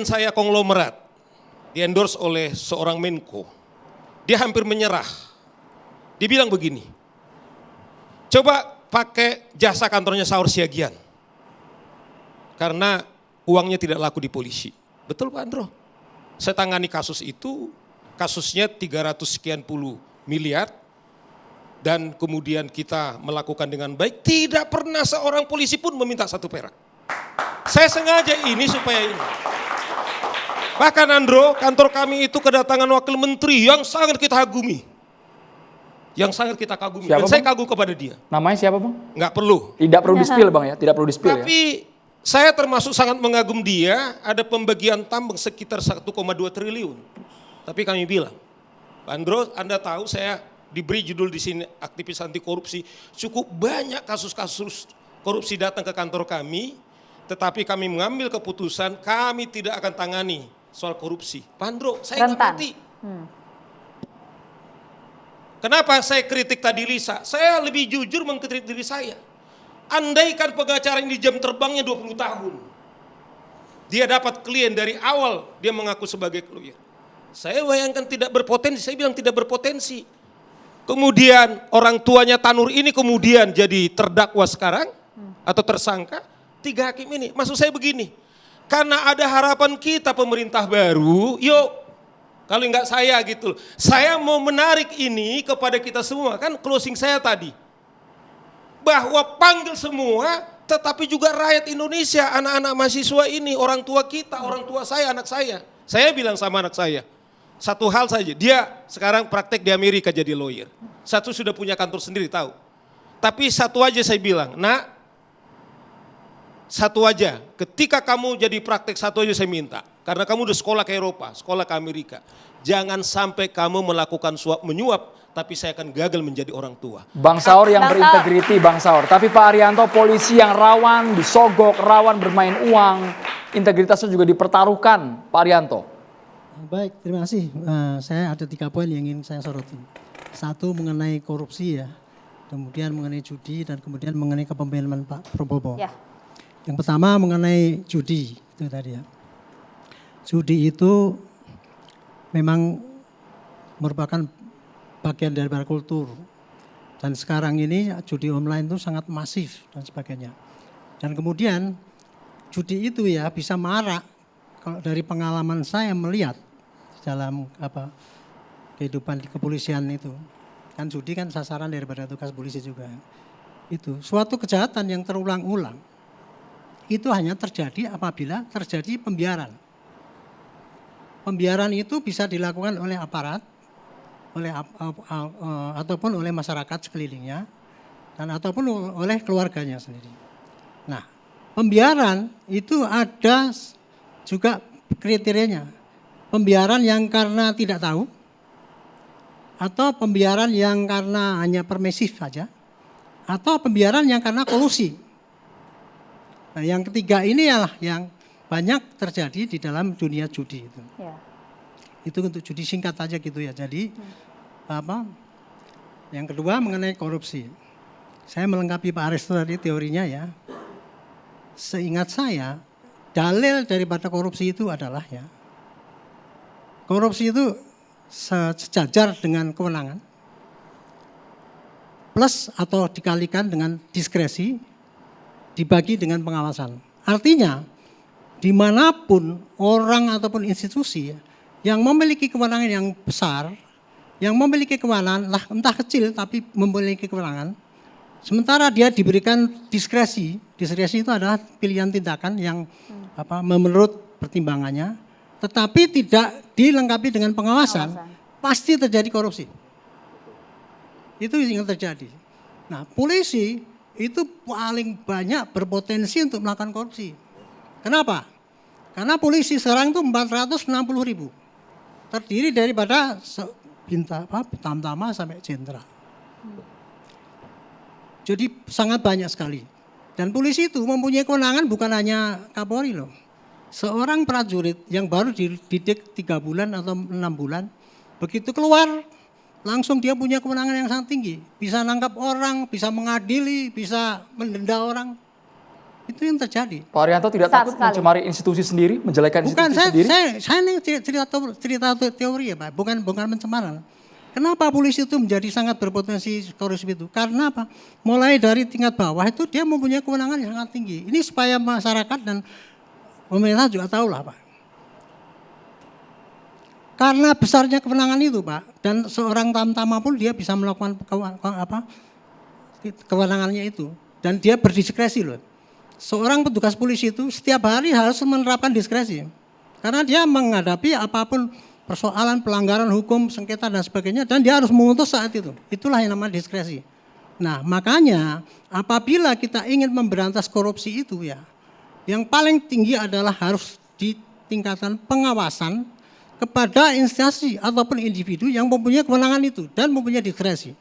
Saya konglomerat, di-endorse oleh seorang Menko. Dia hampir menyerah. Dia bilang begini, coba pakai jasa kantornya Saur Siagian. Karena uangnya tidak laku di polisi. Betul Pak Andro? Saya tangani kasus itu, kasusnya 300 sekian puluh miliar. Dan kemudian kita melakukan dengan baik, tidak pernah seorang polisi pun meminta 1 perak. Saya sengaja ini supaya ini. Bahkan Andro, kantor kami itu kedatangan wakil menteri yang sangat kita kagumi. Yang sangat kita kagumi. Siapa, Dan saya Bang? kagum kepada dia. Namanya siapa Bang? Nggak perlu. Tidak perlu di-spill Bang ya, tidak perlu di-spill ya. Tapi saya termasuk sangat mengagum dia, ada pembagian tambang sekitar 1,2 triliun. Tapi kami bilang, Pak Andro, Anda tahu saya diberi judul di sini aktivis anti korupsi, cukup banyak kasus-kasus korupsi datang ke kantor kami, tetapi kami mengambil keputusan kami tidak akan tangani soal korupsi. Pak Andro, saya nggak ngerti. Kenapa saya kritik tadi Lisa? Saya lebih jujur mengkritik diri saya. Andaikan pengacara ini jam terbangnya 20 tahun. Dia dapat klien dari awal, dia mengaku sebagai lawyer. Saya bayangkan tidak berpotensi, saya bilang tidak berpotensi. Kemudian orang tuanya Tanur ini kemudian jadi terdakwa sekarang atau tersangka. 3 hakim ini, maksud saya begini. Karena ada harapan kita pemerintah baru, yuk kalau enggak saya gitu. Saya mau menarik ini kepada kita semua, kan closing saya tadi. Bahwa panggil semua, tetapi juga rakyat Indonesia, anak-anak mahasiswa ini, orang tua kita, orang tua saya, anak saya. Saya bilang sama anak saya, satu hal saja, dia sekarang praktek di Amerika jadi lawyer. Satu sudah punya kantor sendiri, tahu. Tapi satu aja saya bilang, nak, satu aja, ketika kamu jadi praktek satu aja saya minta. Karena kamu udah sekolah ke Eropa, sekolah ke Amerika. Jangan sampai kamu melakukan suap menyuap, tapi saya akan gagal menjadi orang tua. Bang Saur yang berintegriti Bang Saur. Tapi Pak Arianto polisi yang rawan disogok, rawan bermain uang. Integritasnya juga dipertaruhkan Pak Arianto. Baik, terima kasih. Saya ada 3 poin yang ingin saya soroti. 1 mengenai korupsi ya. Kemudian mengenai judi dan kemudian mengenai kepemimpinan Pak Prabowo. Ya. Yang pertama mengenai judi itu tadi ya. Judi itu memang merupakan bagian dari kultur. Dan sekarang ini judi online itu sangat masif dan sebagainya. Dan kemudian judi itu ya bisa marak. Kalau dari pengalaman saya melihat dalam kehidupan di kepolisian itu. Kan judi kan sasaran daripada tugas polisi juga. Itu suatu kejahatan yang terulang-ulang. Itu hanya terjadi apabila terjadi pembiaran. Pembiaran itu bisa dilakukan oleh aparat, ataupun oleh masyarakat sekelilingnya, dan ataupun oleh keluarganya sendiri. Nah, pembiaran itu ada juga kriterianya. Pembiaran yang karena tidak tahu, atau pembiaran yang karena hanya permisif saja, atau pembiaran yang karena kolusi. Nah, yang ketiga ini adalah yang banyak terjadi di dalam dunia judi itu. Ya. Itu untuk judi singkat aja gitu ya. Jadi yang kedua mengenai korupsi. Saya melengkapi Pak Aristo tadi teorinya ya. Seingat saya dalil daripada korupsi itu adalah ya. Korupsi itu sejajar dengan kewenangan plus atau dikalikan dengan diskresi dibagi dengan pengawasan. Artinya dimanapun orang ataupun institusi yang memiliki kewenangan yang besar, yang memiliki kewenangan entah kecil tapi memiliki kewenangan, sementara dia diberikan diskresi. Diskresi itu adalah pilihan tindakan yang menurut pertimbangannya, tetapi tidak dilengkapi dengan pengawasan. Pasti terjadi korupsi. Itu yang terjadi. Nah, polisi itu paling banyak berpotensi untuk melakukan korupsi. Kenapa? Karena polisi sekarang itu 460.000. Terdiri daripada Tamtama sampai jenderal. Jadi sangat banyak sekali. Dan polisi itu mempunyai kewenangan bukan hanya Kapolri loh. Seorang prajurit yang baru dididik 3 bulan atau 6 bulan, begitu keluar langsung dia punya kewenangan yang sangat tinggi. Bisa nangkap orang, bisa mengadili, bisa mendenda orang. Itu yang terjadi. Pak Arianto tidak Besar takut sekali. mencemari institusi sendiri, menjelekan Bukan, institusi sendiri? saya ini cerita teori ya Pak, bukan pencemaran. Kenapa polisi itu menjadi sangat berpotensi korupsi itu? Karena apa? Mulai dari tingkat bawah itu dia mempunyai kewenangan yang sangat tinggi. Ini supaya masyarakat dan pemerintah juga tahu lah Pak. Karena besarnya kewenangan itu Pak, dan seorang tamtama pun dia bisa melakukan kewenangannya itu. Dan dia berdiskresi loh. Seorang petugas polisi itu setiap hari harus menerapkan diskresi. Karena dia menghadapi apapun persoalan pelanggaran hukum, sengketa dan sebagainya, dan dia harus memutus saat itu. Itulah yang namanya diskresi. Nah makanya apabila kita ingin memberantas korupsi itu ya, yang paling tinggi adalah harus di tingkatan pengawasan kepada instansi ataupun individu yang mempunyai kewenangan itu dan mempunyai diskresi.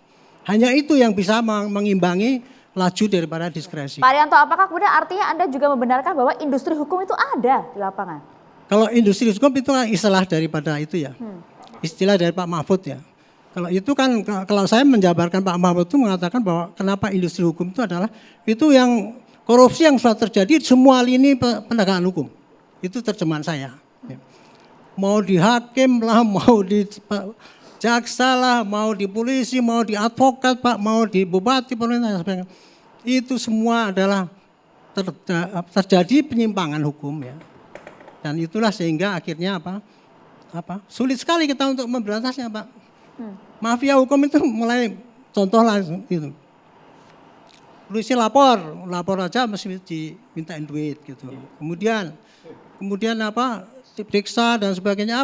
Hanya itu yang bisa mengimbangi laju daripada diskresi. Pak Arianto, apakah kemudian artinya Anda juga membenarkan bahwa industri hukum itu ada di lapangan? Kalau industri hukum itu kan istilah daripada itu ya, istilah dari Pak Mahfud ya. Kalau itu kan, kalau saya menjabarkan Pak Mahfud itu mengatakan bahwa kenapa industri hukum itu adalah itu yang korupsi yang sudah terjadi semua lini penegakan hukum. Itu terjemahan saya. Mau di hakim lah, mau di jaksa lah, mau di polisi, mau di advokat Pak, mau di bupati, pemerintah dan sebagainya. Itu semua adalah terjadi penyimpangan hukum ya. Dan itulah sehingga akhirnya sulit sekali kita untuk memberantasnya Pak. Mafia hukum itu mulai contoh langsung itu. Polisi lapor aja mesti dimintain duit gitu. Kemudian diperiksa dan sebagainya.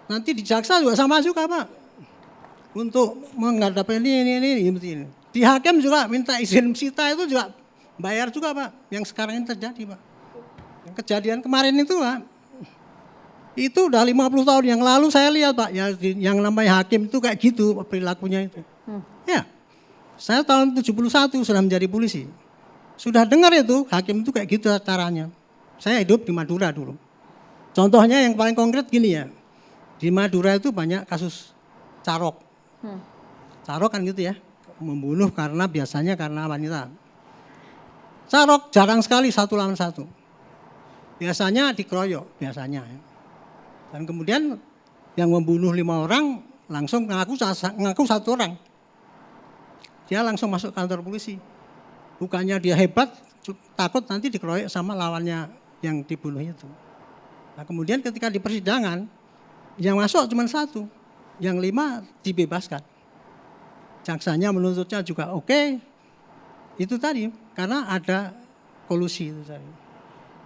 Nanti di jaksa juga sama juga Pak. Untuk menghadapi ini. Di hakim juga minta izin sita itu juga bayar juga Pak. Yang sekarang ini terjadi Pak. Yang kejadian kemarin itu Pak. Itu udah 50 tahun yang lalu saya lihat Pak. Ya, yang namanya hakim itu kayak gitu perilakunya itu. Ya. Saya tahun 71 sudah menjadi polisi. Sudah dengar itu hakim itu kayak gitu caranya. Saya hidup di Madura dulu. Contohnya yang paling konkret gini ya. Di Madura itu banyak kasus carok. Carok kan gitu ya. Membunuh biasanya karena wanita. Carok jarang sekali satu lawan satu. Biasanya dikeroyok biasanya. Dan kemudian yang membunuh 5 orang langsung ngaku 1 orang. Dia langsung masuk kantor polisi. Bukannya dia hebat, takut nanti dikeroyok sama lawannya yang dibunuh itu. Nah kemudian ketika di persidangan, yang masuk cuma 1, yang 5 dibebaskan. Jaksanya menuntutnya juga oke. Itu tadi, karena ada kolusi itu tadi.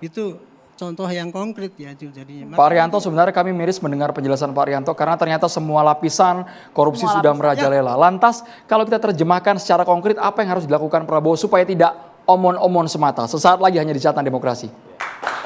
Itu contoh yang konkret ya jadinya. Pak Arianto, sebenarnya kami miris mendengar penjelasan Pak Arianto karena ternyata semua lapisan korupsi sudah merajalela. Lantas kalau kita terjemahkan secara konkret apa yang harus dilakukan Prabowo supaya tidak omon-omon semata? Sesaat lagi hanya di Catatan Demokrasi.